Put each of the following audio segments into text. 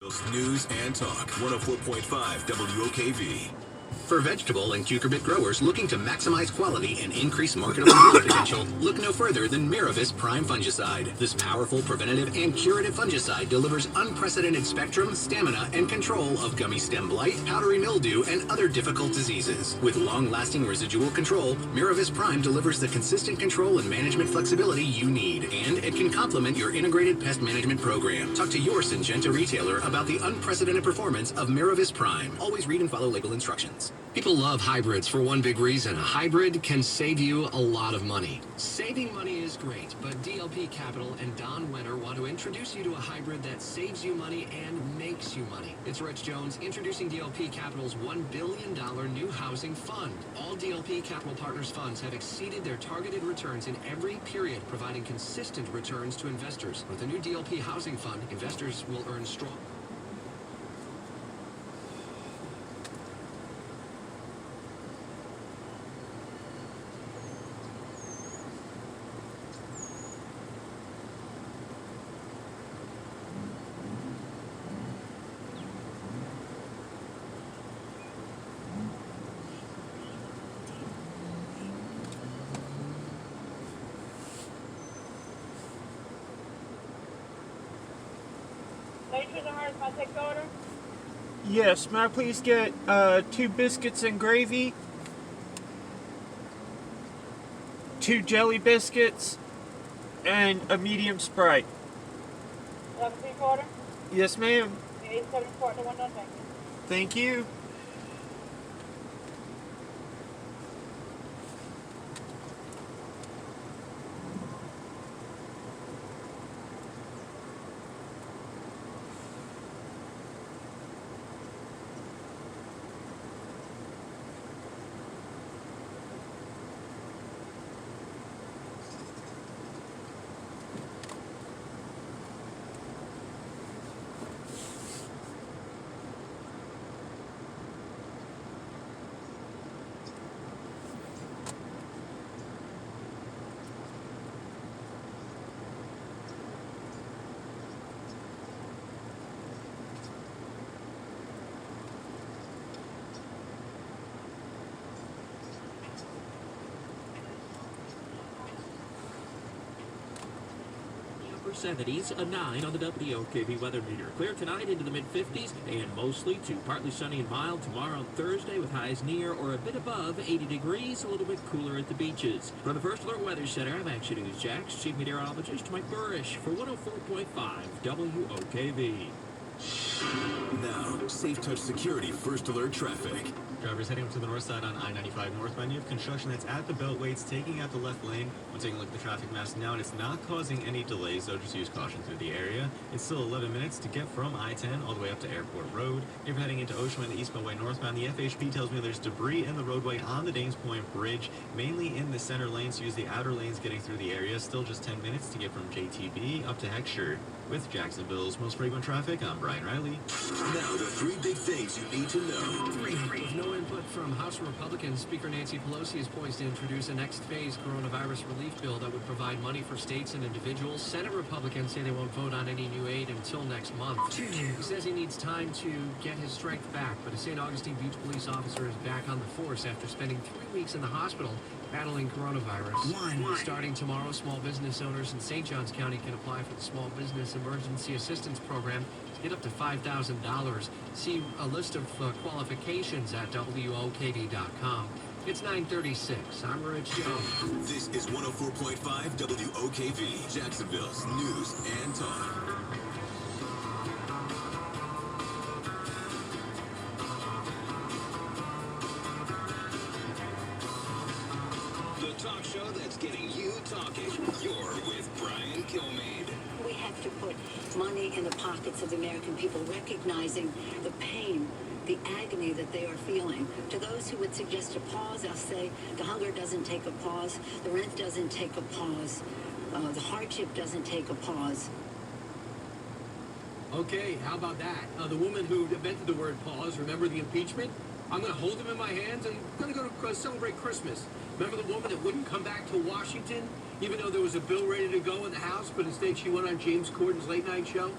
News and Talk, 104.5 WOKV. For vegetable and cucurbit growers looking to maximize quality and increase marketable yield potential, look no further than Miravis Prime Fungicide. This powerful preventative and curative fungicide delivers unprecedented spectrum, stamina, and control of gummy stem blight, powdery mildew, and other difficult diseases. With long-lasting residual control, Miravis Prime delivers the consistent control and management flexibility you need, and it can complement your integrated pest management program. Talk to your Syngenta retailer about the unprecedented performance of Miravis Prime. Always read and follow label instructions. People love hybrids for one big reason. A hybrid can save you a lot of money. Saving money is great, but DLP Capital and Don Wenner want to introduce you to a hybrid that saves you money and makes you money. It's Rich Jones introducing DLP Capital's $1 billion new housing fund. All DLP Capital Partners funds have exceeded their targeted returns in every period, providing consistent returns to investors. With the new DLP housing fund, investors will earn strong. Yes, may I please get 2 biscuits and gravy, 2 jelly biscuits, and a medium Sprite. Yes, ma'am. Thank you. Upper 70s, a 9 on the WOKV weather meter. Clear tonight into the mid-50s and mostly to partly sunny and mild tomorrow on Thursday with highs near or a bit above 80 degrees, a little bit cooler at the beaches. From the First Alert Weather Center, I'm Action News Jax, Chief Meteorologist Mike Burrish for 104.5 WOKV. Now, Safe Touch Security First Alert Traffic. Drivers heading up to the north side on I-95 northbound, you have construction that's at the Beltway. It's taking out the left lane. We're taking a look at the traffic maps now, and it's not causing any delays, so just use caution through the area. It's still 11 minutes to get from I-10 all the way up to Airport Road. If you're heading into Ocean Way, the eastbound way northbound, the FHP tells me there's debris in the roadway on the Dames Point Bridge, mainly in the center lane, so use the outer lanes getting through the area. Still just 10 minutes to get from JTB up to Heckscher. With Jacksonville's most frequent traffic, I'm Brian Riley. Now, the 3 big things you need to know. With no input from House Republicans, Speaker Nancy Pelosi is poised to introduce a next phase coronavirus relief bill that would provide money for states and individuals. Senate Republicans say they won't vote on any new aid until next month. He says he needs time to get his strength back, but a St. Augustine Beach police officer is back on the force after spending 3 weeks in the hospital battling coronavirus. Starting tomorrow, small business owners in St. Johns County can apply for the Small Business Emergency Assistance Program to get up to $5,000. See a list of qualifications at WOKV.com. It's 9:36. I'm Rich Jones. This is 104.5 WOKV, Jacksonville's News and Talk. Talk show that's getting you talking. You're with Brian Kilmeade. We have to put money in the pockets of the American people, recognizing the pain, the agony that they are feeling. To those who would suggest a pause, I'll say the hunger doesn't take a pause, the rent doesn't take a pause, the hardship doesn't take a pause. Okay, how about that? The woman who invented the word pause, remember the impeachment? I'm going to hold them in my hands and I'm going to go to celebrate Christmas. Remember the woman that wouldn't come back to Washington, even though there was a bill ready to go in the House, but instead she went on James Corden's late night show?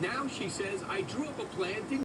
Now she says, I drew up a plan to